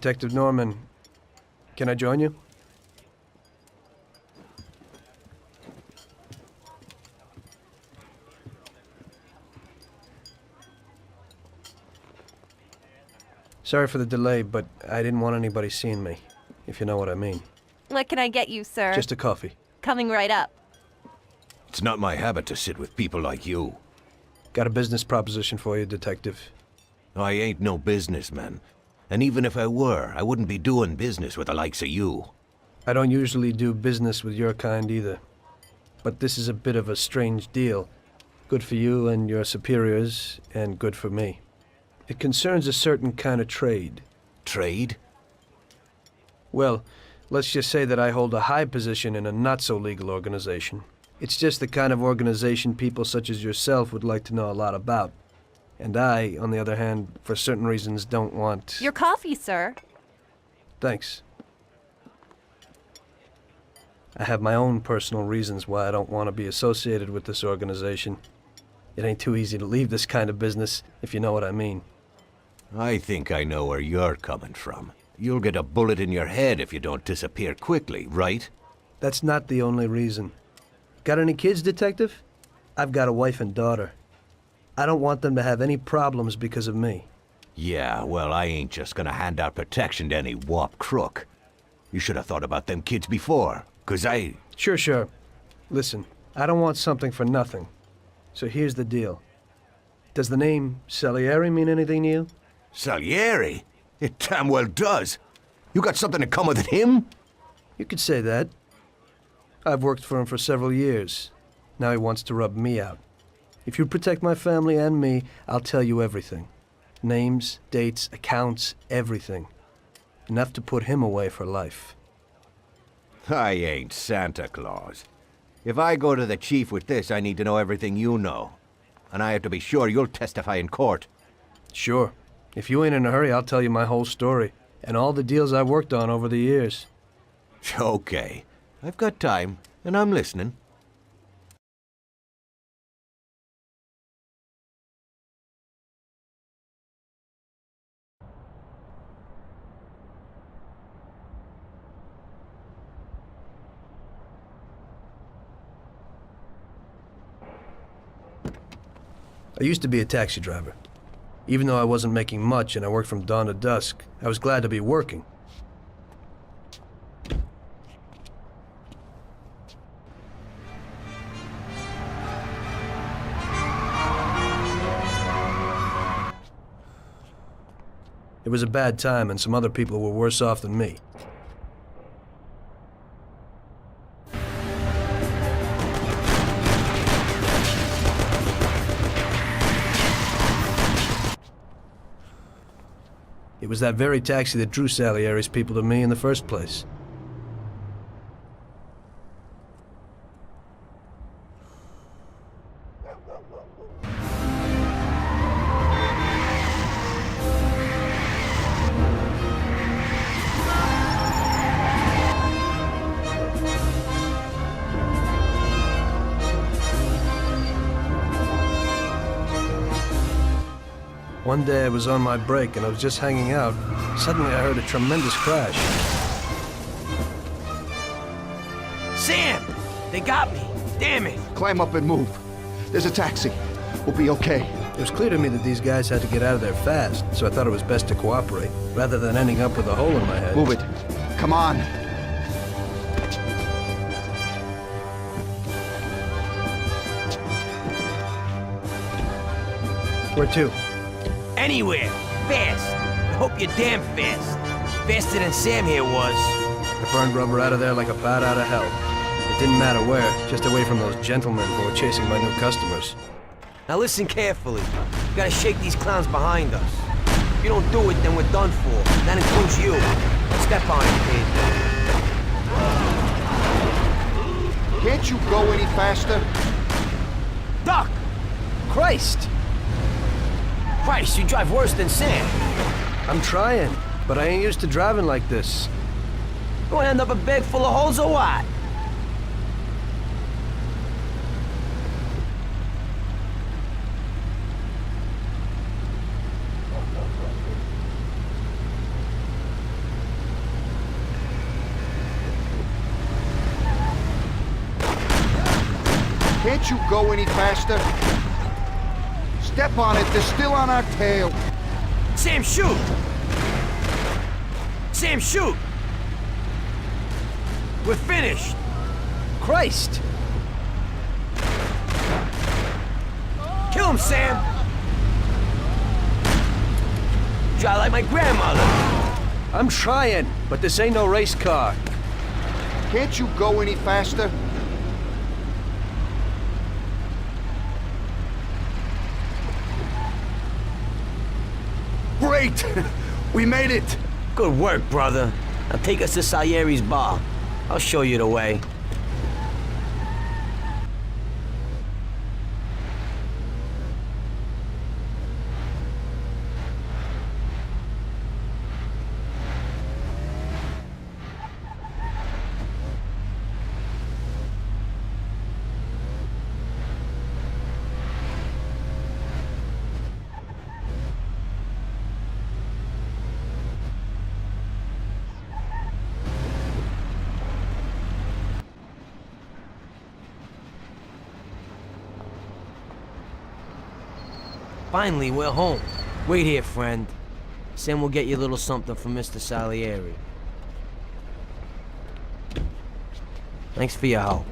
Detective Norman. Can I join you? Sorry for the delay, but I didn't want anybody seeing me, if you know what I mean. What can I get you, sir? Just a coffee. Coming right up. It's not my habit to sit with people like you. Got a business proposition for you, Detective. I ain't no businessman. And even if I were, I wouldn't be doing business with the likes of you. I don't usually do business with your kind either. But this is a bit of a strange deal. Good for you and your superiors, and good for me. It concerns a certain kind of trade. Trade? Well, let's just say that I hold a high position in a not-so-legal organization. It's just the kind of organization people such as yourself would like to know a lot about. And I, on the other hand, for certain reasons, don't want... Your coffee, sir. Thanks. I have my own personal reasons why I don't want to be associated with this organization. It ain't too easy to leave this kind of business, if you know what I mean. I think I know where you're coming from. You'll get a bullet in your head if you don't disappear quickly, right? That's not the only reason. Got any kids, Detective? I've got a wife and daughter. I don't want them to have any problems because of me. Yeah, well, I ain't just gonna hand out protection to any wop crook. You should have thought about them kids before, 'cause I... Sure. Listen, I don't want something for nothing. So here's the deal. Does the name Salieri mean anything to you? Salieri? It damn well does. You got something in common with him? You could say that. I've worked for him for several years. Now he wants to rub me out. If you protect my family and me, I'll tell you everything. Names, dates, accounts, everything. Enough to put him away for life. I ain't Santa Claus. If I go to the chief with this, I need to know everything you know. And I have to be sure you'll testify in court. Sure. If you ain't in a hurry, I'll tell you my whole story. And all the deals I've worked on over the years. Okay. I've got time, and I'm listening. I used to be a taxi driver. Even though I wasn't making much and I worked from dawn to dusk, I was glad to be working. It was a bad time and some other people were worse off than me. It was that very taxi that drew Salieri's people to me in the first place. One day I was on my break and I was just hanging out. Suddenly I heard a tremendous crash. Sam! They got me! Damn it! Climb up and move. There's a taxi. We'll be okay. It was clear to me that these guys had to get out of there fast, so I thought it was best to cooperate, rather than ending up with a hole in my head. Move it. Come on. Where to? Anywhere! Fast! I hope you're damn fast. Faster than Sam here was. I burned rubber out of there like a bat out of hell. It didn't matter where, just away from those gentlemen who were chasing my new customers. Now listen carefully. We gotta shake these clowns behind us. If you don't do it, then we're done for. That includes you. Step on it, kid. Can't you go any faster? Duck! Christ! Christ, you drive worse than Sam. I'm trying, but I ain't used to driving like this. You wanna end up a bag full of holes or what? Can't you go any faster? Step on it, they're still on our tail. Sam, shoot! Sam, shoot! We're finished! Christ! Kill him, Sam! Try like my grandmother. I'm trying, but this ain't no race car. Can't you go any faster? Great! We made it! Good work, brother. Now take us to Salieri's bar. I'll show you the way. Finally, we're home. Wait here, friend. Sam will get you a little something from Mr. Salieri. Thanks for your help.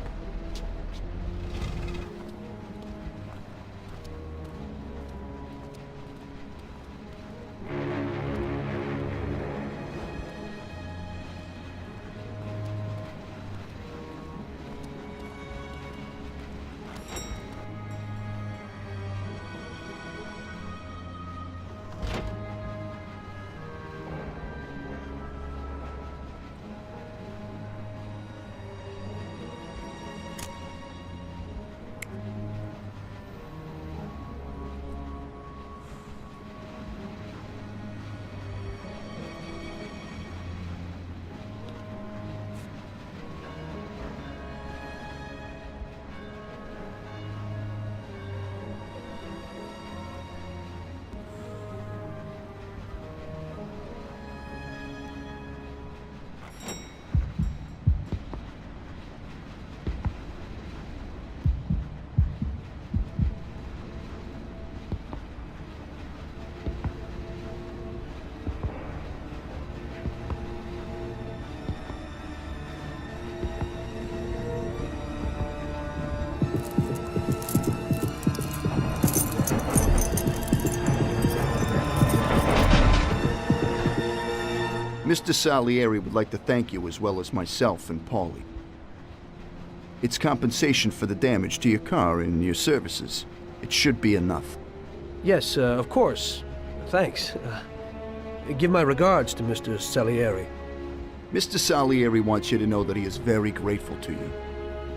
Mr. Salieri would like to thank you as well as myself and Paulie. It's compensation for the damage to your car and your services. It should be enough. Yes, of course. Thanks. Give my regards to Mr. Salieri. Mr. Salieri wants you to know that he is very grateful to you.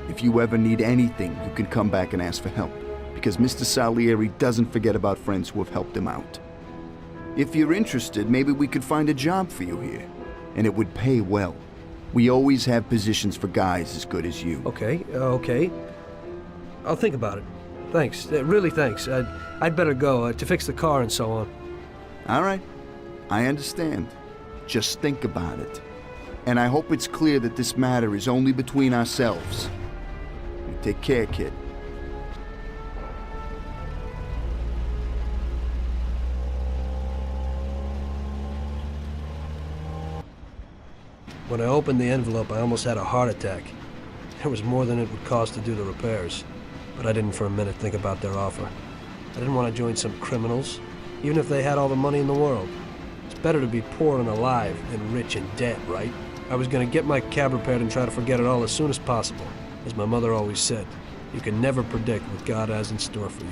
If you ever need anything, you can come back and ask for help, because Mr. Salieri doesn't forget about friends who have helped him out. If you're interested, maybe we could find a job for you here, and it would pay well. We always have positions for guys as good as you. Okay. I'll think about it. Thanks, really thanks. I'd better go to fix the car and so on. All right, I understand. Just think about it. And I hope it's clear that this matter is only between ourselves. You take care, kid. When I opened the envelope, I almost had a heart attack. There was more than it would cost to do the repairs. But I didn't for a minute think about their offer. I didn't want to join some criminals, even if they had all the money in the world. It's better to be poor and alive than rich and dead, right? I was going to get my cab repaired and try to forget it all as soon as possible. As my mother always said, you can never predict what God has in store for you.